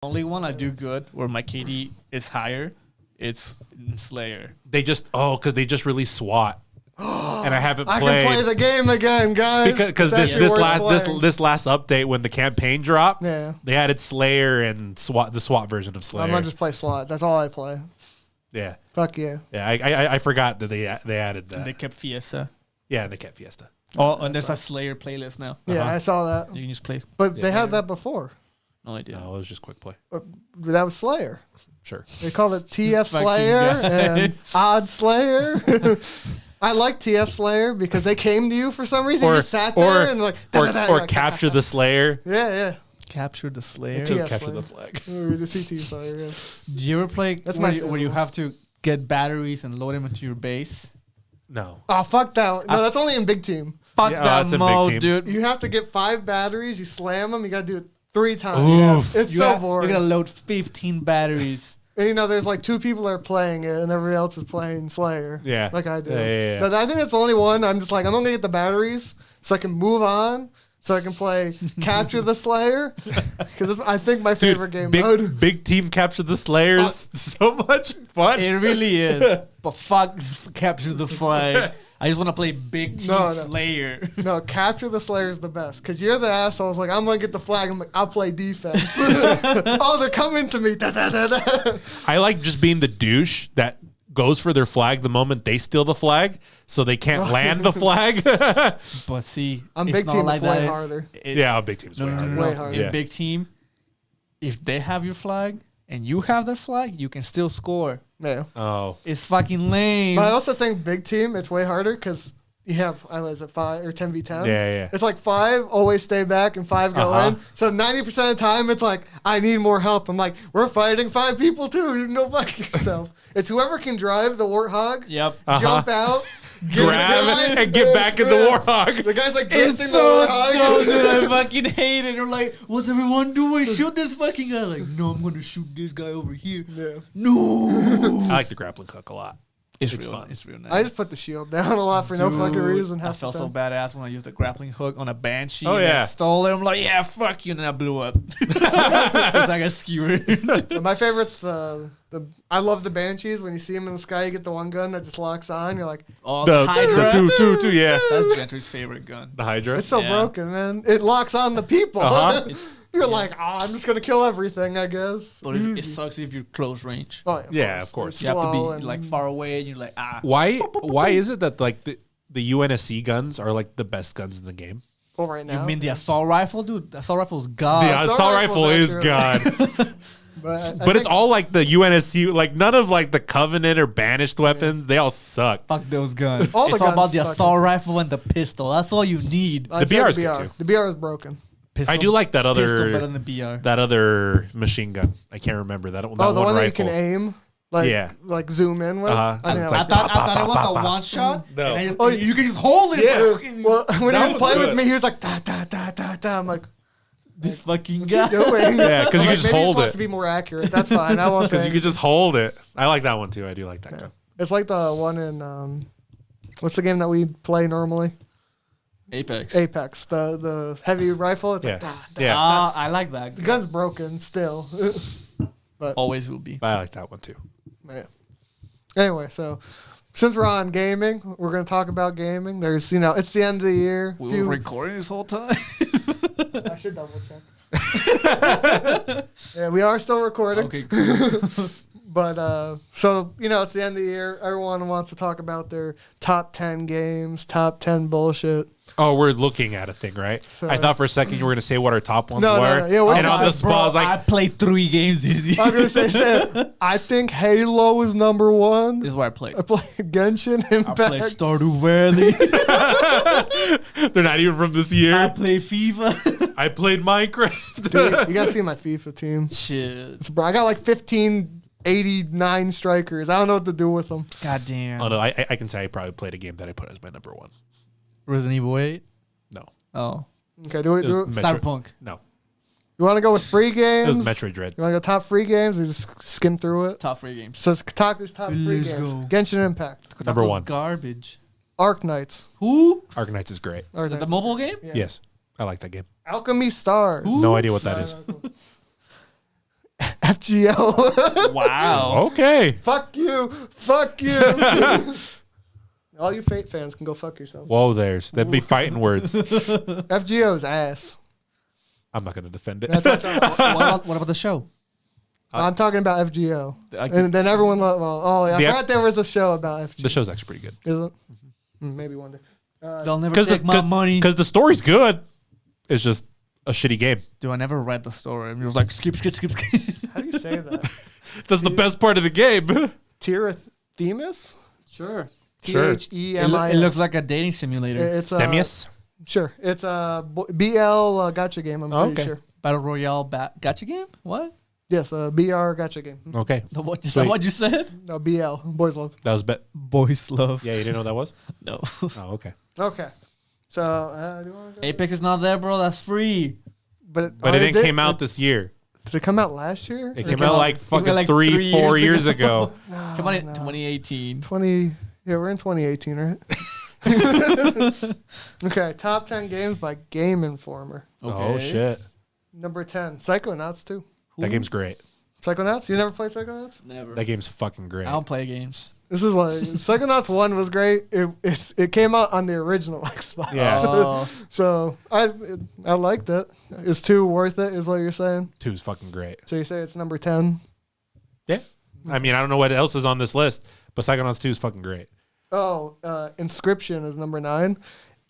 Only one I do good where my KD is higher. It's in Slayer. Because they just released SWAT. And I haven't played. I can play the game again, guys. Because this last update when the campaign dropped, they added Slayer and SWAT, the SWAT version of Slayer. I'm gonna just play SWAT. That's all I play. Yeah. Fuck yeah. Yeah, I forgot that they added that. And they kept Fiesta. Yeah, they kept Fiesta. Oh, and there's a Slayer playlist now. Yeah, I saw that. You can just play. But they had that before. No idea. No, it was just quick play. That was Slayer. Sure. They called it TF Slayer and Odd Slayer. I like TF Slayer because they came to you for some reason. You just sat there and like... Or capture the Slayer. Yeah. Capture the Slayer. Capture the flag. The CT Slayer, yeah. Do you ever play where you one. have to get batteries and load them into your base? No. Oh, fuck that. No, that's only in Big Team. Fuck that mode, dude. You have to get 5 batteries. You slam them. You got to do it 3 times. Oof. It's so boring. You got to load 15 batteries. And, there's like 2 people that are playing it and everybody else is playing Slayer. Yeah. Like I do. Yeah. But I think that's the only one. I'm just like, I'm going to get the batteries so I can move on. So I can play Capture the Slayer. Because I think my favorite game mode. Big Team Capture the Slayer is so much fun. It really is. But fuck Capture the Flag. I just want to play Big Team Slayer. No, Capture the Slayer is the best. Because you're the assholes. Like, I'm going to get the flag. I'm like, I'll play defense. Oh, they're coming to me. Da, da, da, da. I like just being the douche that goes for their flag the moment they steal the flag, so they can't land the flag. But see, on Big Team, it's way harder. On Big Team, it's way harder. In Big Team, if they have your flag and you have their flag, you can still score. Yeah. Oh. It's fucking lame. But I also think Big Team, it's way harder because you have, is it 5 or 10v10? Yeah. It's like 5 always stay back and 5 go in. So 90% of the time, it's like, I need more help. I'm like, we're fighting 5 people too. You can go fuck yourself. It's whoever can drive the Warthog. Yep. Jump out. Grab it and get back in the Warthog. The guy's like the drifting Warthog. So dude, I fucking hate it. They're like, what's everyone doing? Shoot this fucking guy. Like, no, I'm going to shoot this guy over here. Yeah. No. I like the grappling hook a lot. It's real fun. It's real nice. I just put the shield down a lot for no fucking reason. I felt so badass when I used the grappling hook on a Banshee. Oh, and yeah. I stole it. I'm like, yeah, fuck you. And then I blew up. It's like a skewer. My favorite's I love the Banshees. When you see them in the sky, you get the one gun that just locks on. You're like, oh, the Hydra. Two, yeah. That's Gentry's favorite gun. The Hydra. It's so broken, man. It locks on the people. You're like, I'm just going to kill everything, I guess. But it sucks if you're close range. Oh, yeah, of course. It's You have slow to be like far away and you're like, Why is it that like the UNSC guns are like the best guns in the game? Well, right now. You mean the assault rifle? Dude, the assault rifle is god. The assault rifle is god. But it's all like the UNSC, like none of like the Covenant or banished weapons. They all suck. Fuck those guns. All the it's all guns about the fucking assault rifle and the pistol. That's all you need. The BR is good too. The BR is broken. Pistol, I do like that pistol other better than the BR. that other machine gun. I can't remember that. The one rifle. that you can aim. Like zoom in with. I thought it was a one shot. No. You can just hold it. Yeah. Well, when he was playing good. with me, he was like da da da da da. I'm like, this fucking guy. doing? Yeah, because you can just maybe hold he wants it. to be more accurate. That's fine. I won't say. Because you can just hold it. I like that one too. I do like that gun. It's like the one in what's the game that we play normally? Apex. The heavy rifle. It's like I like that. The gun's broken still. But always will be. But I like that one too. Yeah. Anyway, so since we're on gaming, we're going to talk about gaming. There's, it's the end of the year. We were recording this whole time. I should double check. Yeah, we are still recording. Okay, cool. But, so, it's the end of the year. Everyone wants to talk about their top 10 games, top 10 bullshit. Oh, we're looking at a thing, right? So, I thought for a second you were going to say what our top ones No. were. Yeah, and on the spot, I was like, I played 3 games this year. I was going to say, I think Halo is number 1. This is what I played. I played Genshin Impact. I played Stardew Valley. they're not even from this year. I played FIFA. I played Minecraft. Dude, you got to see my FIFA team. Shit. I got like 1589 strikers. I don't know what to do with them. God damn. Oh, no, I can say I probably played a game that I put as my number 1. Resident Evil 8? No. Oh. Okay, do it. Cyberpunk. No. You want to go with free games? It was Metroid Dread. You want to go top free games? We just skim through it. Top 3 games. So it's Kotaku's top 3 Let's games. go. Genshin Impact. Number 1. Garbage. Arc Knights. Who? Arknights is great. The mobile game? Yeah. Yes. I like that game. Alchemy Stars. No idea what that is. FGO. Wow. Okay. Fuck you. Fuck you. All you Fate fans can go fuck yourselves. Whoa, that'd be fighting words. FGO's ass. I'm not gonna defend it. That's what I'm talking about. What about the show? I'm talking about FGO. I And then everyone, I forgot there was a show about FGO. The show's actually pretty good. Is it? Maybe one day. They'll never take my money. Because the story's good. It's just a shitty game. Dude, I never read the story. I'm just like, skip. How do you say that? That's the best part of the game. Tirathemis? Sure. Sure. Themis. It looks like a dating simulator. It's Themius? Sure. It's a BL gacha game, I'm pretty sure. Battle Royale gacha game? What? Yes, a BR gacha game. Okay. What Sweet. what you said? No, BL. Boys Love. That was bet. Boys love. Yeah, you didn't know what that was? No. Oh, okay. Okay. So, do you want to go? Apex is not there, bro. That's free. But it didn't came out this year. Did it come out last year? It came out like fucking like 3, 4 years ago. Come on, 2018. 20. Yeah, we're in 2018, right? Okay, top 10 games by Game Informer. Oh, shit. Number 10, Psychonauts 2. That game's great. Psychonauts? You never played Psychonauts? Never. That game's fucking great. I don't play games. This is like Psychonauts 1 was great. It came out on the original Xbox. Yeah. Oh. So I liked it. Is 2 worth it? Is what you're saying? 2's fucking great. So you say it's number 10? Yeah. I mean, I don't know what else is on this list, but Psychonauts 2 is fucking great. Oh, Inscription is number 9.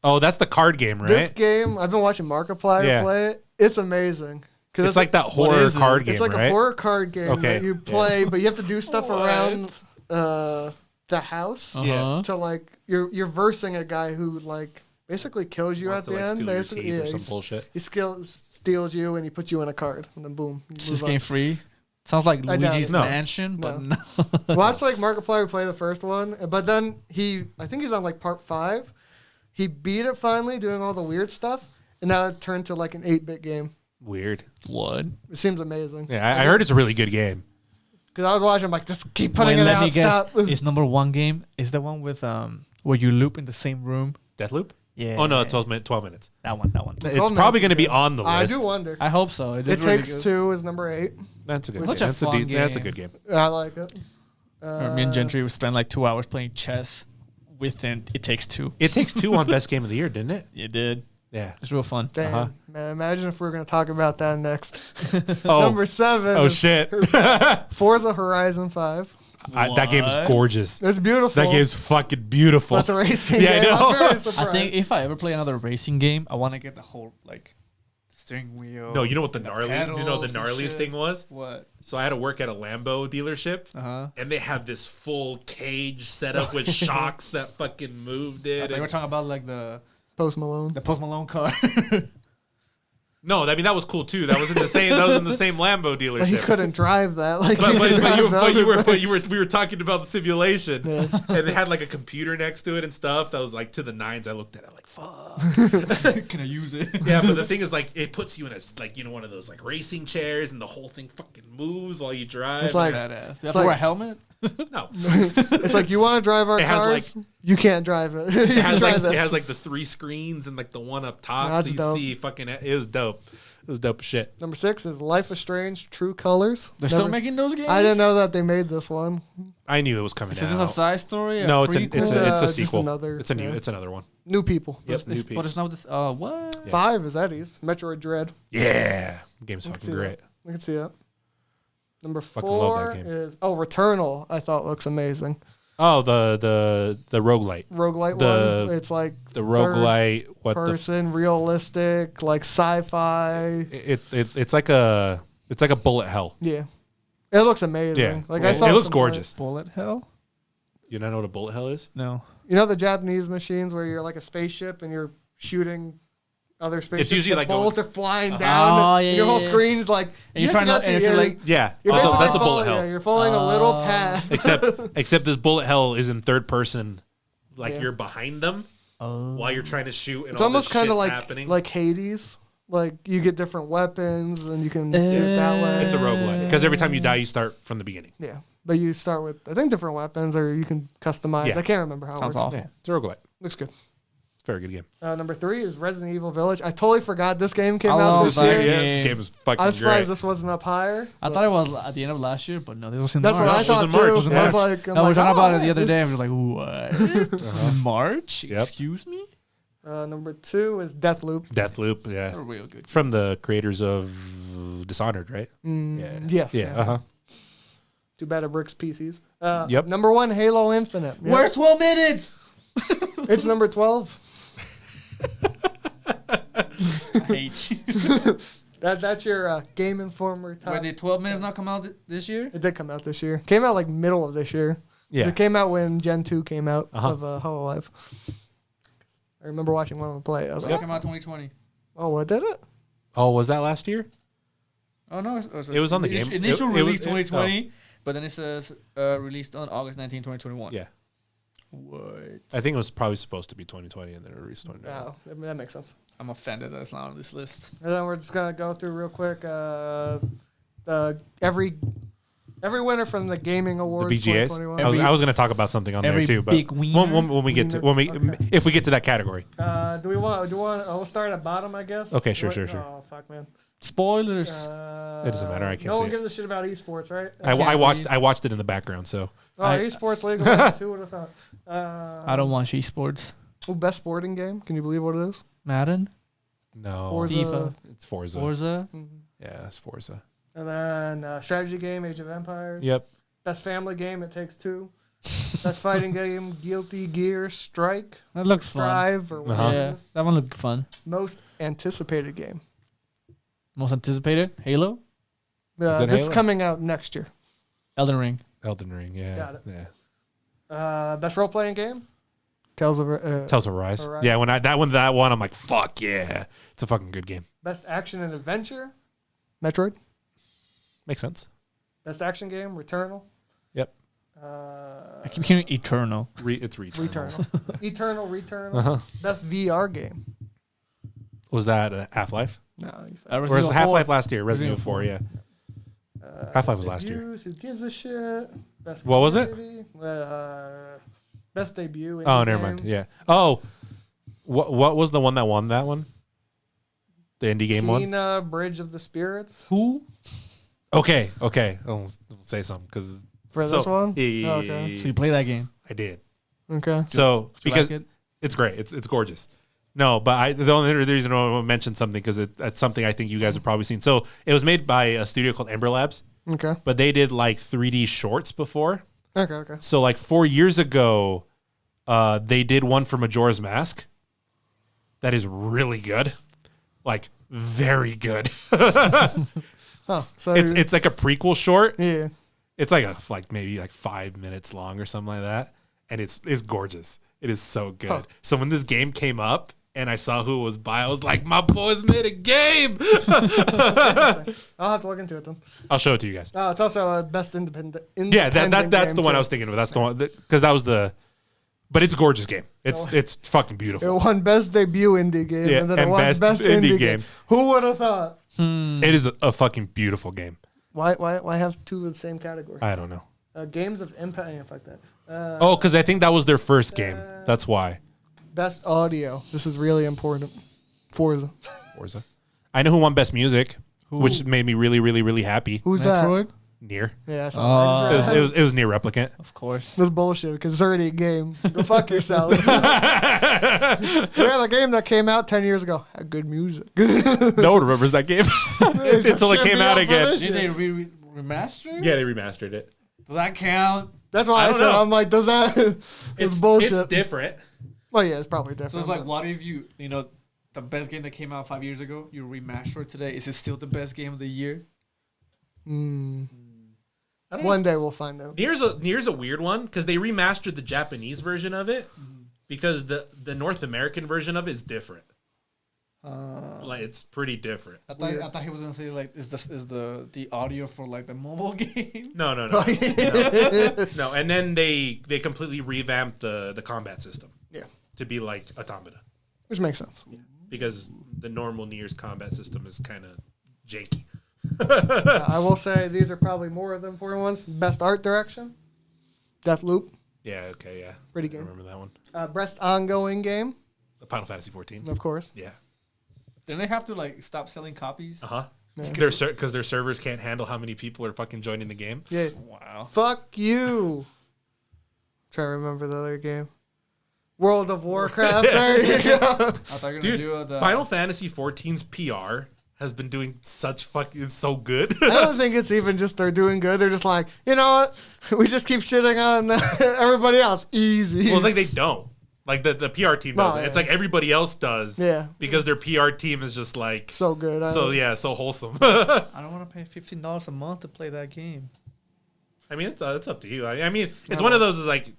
Oh, that's the card game, right? This game, I've been watching Markiplier play it. It's amazing. It's like that horror card game, It's like right? a horror card game that you play, but you have to do stuff around the house to like you're versing a guy who like basically kills you at the end. Basically, or some bullshit. He steals you and he puts you in a card, and then boom. Is this game free? Sounds like Luigi's Mansion, but no. Watch like Markiplier play the first one, but then I think he's on like part 5. He beat it finally, doing all the weird stuff, and now it turned to like an 8-bit game. Weird. What? It seems amazing. Yeah, I heard it's a really good game. Because I was watching, I'm like, just keep putting it out. Stop. Its number 1 game is the one with where you loop in the same room. Deathloop? Yeah. Oh no, 12 minutes. That one. It's probably going to be on the list. I do wonder. I hope so. It Takes Two is number 8. That's a good Such game. a fun game. That's a good game. I like it. Me and Gentry would spend like 2 hours playing chess within It Takes Two. It Takes Two on Best Game of the Year, didn't it? It did. Yeah. It's real fun. Damn. Man, imagine if we were going to talk about that next. Oh. Number 7. Oh, shit. Forza Horizon 5. That game's gorgeous. It's beautiful. That game's fucking beautiful. That's a racing Yeah, I game. know. I'm very surprised. I think if I ever play another racing game, I want to get the whole like steering wheel. No, you know what the gnarliest pedals and shit. thing was? What? So I had to work at a Lambo dealership, and they had this full cage set up with shocks that fucking moved it. They were talking about like the Post Malone. The Post Malone car. No, I mean that was cool too. That was in the same. That was in the same Lambo dealership. But he couldn't drive that. Like, we were talking about the simulation, and they had like a computer next to it and stuff. That was like to the nines. I looked at it like, fuck. Can I use it? Yeah, but the thing is, like, it puts you in a like one of those like racing chairs, and the whole thing fucking moves while you drive. It's like badass. You have to wear a helmet. No, it's like you want to drive our cars. You can't drive it. It has like the 3 screens and like the one up top, That's so you dope. see fucking. It was dope. It was dope as shit. Number 6 is Life is Strange: True Colors. They're still making those games. I didn't know that they made this one. I knew it was coming Is out. this a side story? No, it's a Just sequel. another- It's another one. New people. Yep, new people. But it's not this. What? Yeah. 5 is Eddie's Metroid Dread. Yeah, the game's I can fucking see great. that. I can see that. Number Fucking love 4 that game. is Returnal. I thought looks amazing. Oh, the roguelite. Roguelite one. It's like the roguelite. What person, realistic, like sci-fi. It's like a bullet hell. Yeah, it looks amazing. Yeah, like it looks some gorgeous. Bullet hell? You don't know what a bullet hell is? No. You know the Japanese machines where you're like a spaceship and you're shooting other spaceships. It's usually the like bullets are flying down. Oh, and yeah, your whole yeah. screen's like. And you're trying to, and you're like, Yeah, You're that's basically a bullet following- hell. Yeah, you're following a little path. Except this bullet hell is in third person, like Yeah. you're behind them while you're trying to shoot, and It's all almost this kind of shit's like happening. Hades. Like you get different weapons and you can do it that way. It's a roguelite because every time you die, you start from the beginning. Yeah, but you start with I think different weapons or you can customize. Yeah. I can't remember how it Sounds works. awful. Yeah, it's a roguelite. Looks good. Very good game. Number 3 is Resident Evil Village. I totally forgot this game came I out love this that year. game. Yeah, game was fucking I'm surprised great. this wasn't up higher. I thought it was at the end of last year, but no, this was in That's March. what I it thought was in too. March, I yeah. was like, No, we were talking about it the other yeah. day. I was like, what? March? Yep. Excuse me? Number 2 is Deathloop. Deathloop, It's yeah. a real good game. From the creators of Dishonored, right? Yeah. Yes. Yeah. Uh huh. Too bad it bricks PCs. Yep. Number 1, Halo Infinite. Yep. Where's 12 minutes? It's number 12. I hate you. That's your Game Informer top. Wait, did 12 minutes not come out this year? It did come out this year. Came out like middle of this year. 'Cause Yeah. It came out when Gen 2 came out Uh-huh. of HoloLive. I remember watching one of them play. I was It like, came out 2020. oh, what did it? Oh, was that last year? Oh, no. It was on the game. Initial It was- release it- 2020, but then it says released on August 19, 2021. Yeah. What? I think it was probably supposed to be 2020 and then it released 2021. Oh, that makes sense. I'm offended that it's not on this list. And then we're just gonna go through real quick. Every winner from the Gaming Awards The VGAs. 2021. I was going to talk about something on there every too, but big wiener. when we get to Okay. if we get to that category. Do we want? We'll start at bottom, I guess. Okay, sure. Oh fuck, man. Spoilers. It doesn't matter, I can't No see one it. gives a shit about esports, right? I watched it in the background, so Oh, I- esports League of Legends. Who would have thought? I don't watch esports. Oh, best sporting game. Can you believe what it is? Madden? no. Forza. FIFA. It's Forza. Forza? Mhm. Yeah, it's Forza. And then strategy game, Age of Empires. Yep. Best family game, It Takes Two. Best fighting game, Guilty Gear Strike. That looks fun. Strive or whatever. Uh-huh. Yeah, that one looked fun. Most anticipated game. Most anticipated? Halo? Is it This is Halo? coming out next year. Elden Ring. Elden Ring. Yeah. Got it. Yeah. Best role playing game, Tales of Tales of Rise. Arise. Yeah. When that one, I'm like, fuck yeah, it's a fucking good game. Best action and adventure, Metroid. Makes sense. Best action game, Returnal. Yep. I keep hearing Eternal. It's Returnal. Returnal. Uh huh. Best VR game. Was that Half-Life? No. Resident Or was Evil it Half-Life 4. last year? Resident Evil 4, yeah. Half-Life was last year. Debuts, Who gives a shit? Best What was it? community, best debut. Oh, indie never game. mind. Yeah. Oh, what was the one that won that one? The indie game one? Kena, Bridge of the Spirits. Who? Okay. I'll say something because For this one? Yeah, Oh, okay. So you play that game. I did. Okay. So Do you because like it? it's great, it's gorgeous. No, but the only reason I want to mention something because that's something I think you guys have probably seen. So it was made by a studio called Ember Labs, Okay. but they did like 3D shorts before. Okay. So like 4 years ago, they did one for Majora's Mask. That is really good, like very good. Oh, so It's like a prequel short. yeah. It's like maybe 5 minutes long or something like that, and it's gorgeous. It is so good. Huh. So when this game came up and I saw who it was by, I was like, my boys made a game. I'll have to look into it then. I'll show it to you guys. Oh, it's also a best independent. Yeah, that's game the one too. I was thinking of. That's the one because that was the. But it's a gorgeous game. It's fucking It beautiful. won best debut indie game, Yeah, and then it and won best best indie indie game. game. Who would have thought? It is a fucking beautiful game. Why have two of the same category? I don't know. Games of impact. Yeah, fuck that. Oh, because I think that was their first game. That's why. Best audio. This is really important. Forza. Forza. I know who won best music, which made me really, really, really happy. Who's Metroid? Near. that? Yeah, I saw that. It was Near Replicant. Of course. This bullshit because it's already a game. Go fuck yourself. Yeah, the game that came out 10 years ago had good music. No one remembers that game until it Should came be out up for again. this Did shit. they remaster? Yeah, they remastered it. Does that count? That's why I don't said, know. I'm like, does that? It's bullshit. It's different. Well, yeah, it's probably different. So it's like, what if you know, the best game that came out 5 years ago, you remaster it today? Is it still the best game of the year? I don't know. One day we'll find out. Nier's a weird one because they remastered the Japanese version of it because the North American version of it is different. Like it's pretty different. I thought he was gonna say like, is the audio for like the mobile game? No. No. And then they completely revamped the combat system. Yeah. To be like Automata. Which makes sense. Because the normal Nier's combat system is kind of janky. I will say these are probably more of the important ones. Best art direction. Deathloop. Yeah, okay, yeah. Pretty I game. remember that one. Best ongoing game. Final Fantasy 14. Of course. Yeah. Didn't they have to like stop selling copies? Uh-huh. Yeah. Because their servers can't handle how many people are fucking joining the game. Yeah. Wow. Fuck you. Try to remember the other game. World of Warcraft. There you go. I thought you were gonna Dude, do the Final Fantasy 14's PR has been doing such fucking... It's so good. I don't think it's even just they're doing good. They're just like, you know what? We just keep shitting on everybody else. Easy. Well, it's like they don't. Like the PR team does it. yeah. It's like everybody else does. Yeah. Because their PR team is just like... So good. So wholesome. I don't want to pay $15 a month to play that game. I mean, it's up to you. I mean, it's one of those is like...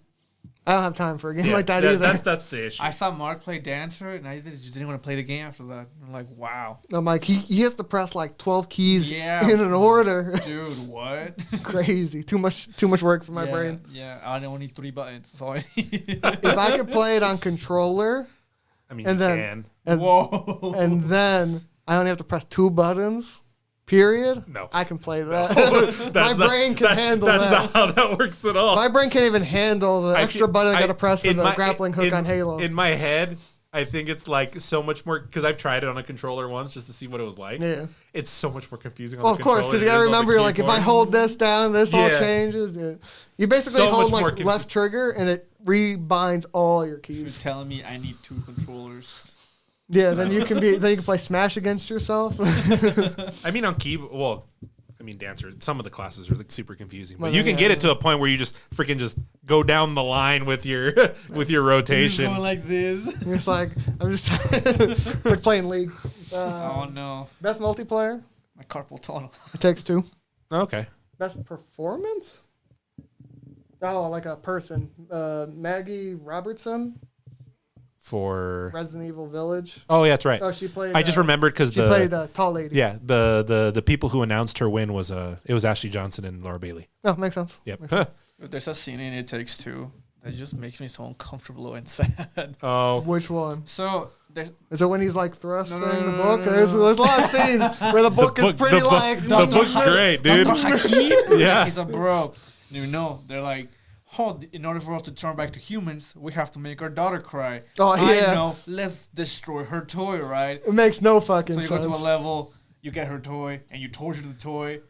I don't have time for a game yeah, like that either. That's the issue. I saw Mark play Dancer, and I just didn't want to play the game after that. I'm like, wow. I'm like, he has to press like 12 keys Yeah. in an order. Dude, what? Crazy. Too much work for my yeah, brain. Yeah, I only need 3 buttons. That's all I need. If I could play it on controller, I mean, and you then- can. and, Whoa. and then I only have to press 2 buttons, period, No. I can play that. My brain can handle that's that. not how that works at all. My brain can't even handle the extra button I got to press for in the my- grappling hook on Halo. In my head, I think it's like so much more because I've tried it on a controller once just to see what it was like. Yeah. It's so much more confusing on Well, the of course, controller because you than got to it is on the remember, you're like, if I keyboard. hold this down, this all Yeah. changes. Yeah. You basically So hold much more like left trigger, and it rebinds all your You're keys. telling me I need 2 controllers. Yeah, then you can play Smash against yourself. I mean, on keyboard, well, I mean, Dancer, some of the classes are like super confusing, but Well, you can yeah, get it to a point where you just freaking just go down the line with your with your rotation. Going like this. It's like I'm just it's like playing League. Oh no, Best multiplayer. my carpal tunnel. It Takes Two. Okay. Best performance. Oh, like a person. Maggie Robertson, For Resident Evil Village. oh yeah, that's right. Oh, she played. I just remembered because She played the tall lady. yeah the people who announced her win was it was Ashley Johnson and Laura Bailey. Oh, makes sense. Yep. Makes sense. There's a scene in It Takes Two that just makes me so uncomfortable and sad. Oh, Which one? So there's Is it when he's like thrusting No, no, the no, book? no, no, There's no. a lot of scenes where the book is pretty like. the book's great, dude. Dr. Hakim. Yeah. He's a bro. You know, they're like, oh, in order for us to turn back to humans, we have to make our daughter cry. Oh, yeah. I know. Let's destroy her toy, right? It makes no fucking So you sense. go to a level, you get her toy, and you torture the toy.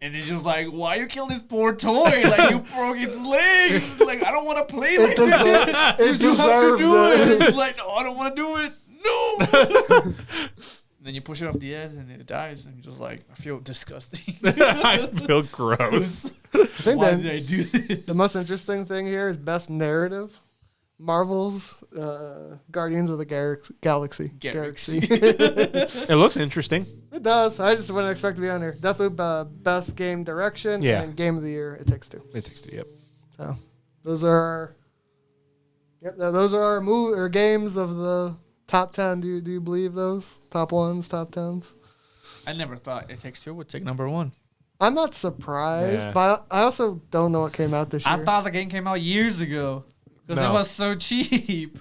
And it's just like, why you killing this poor toy? Like, you broke its legs. Like, I don't want to play like that. It You have to deserves do it. it. It's like, no, I don't want to do it. No. Then you push it off the edge, and it dies. And you're just like, I feel disgusting. I feel gross. I think Why that did I do this? the most interesting thing here is best narrative. Marvel's Guardians of the Galaxy. Galaxy. It looks interesting. It does. I just wouldn't expect to be on here. Deathloop, best game direction, Yeah. and game of the year. It Takes Two. It takes two. Yep. So those are our, those are our games of the top 10. Do you believe those top ones, top 10s? I never thought It Takes Two would take number 1. I'm not surprised, Yeah. but I also don't know what came out this year. I thought the game came out years ago because No. it was so cheap.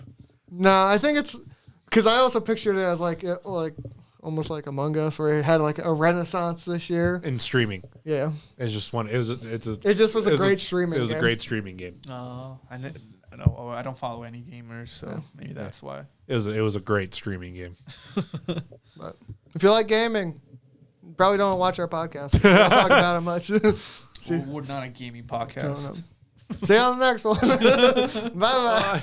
No, I think it's because I also pictured it as like almost like Among Us, where it had like a renaissance this year. In streaming, Yeah, it's just one. It just was a it great streaming. It was a game. great streaming game. Oh, I don't follow any gamers, so maybe that's why. It was a great streaming game. But if you like gaming, probably don't watch our podcast. We don't talk about it much. See, We're not a gaming podcast. See you on the next one. Bye bye.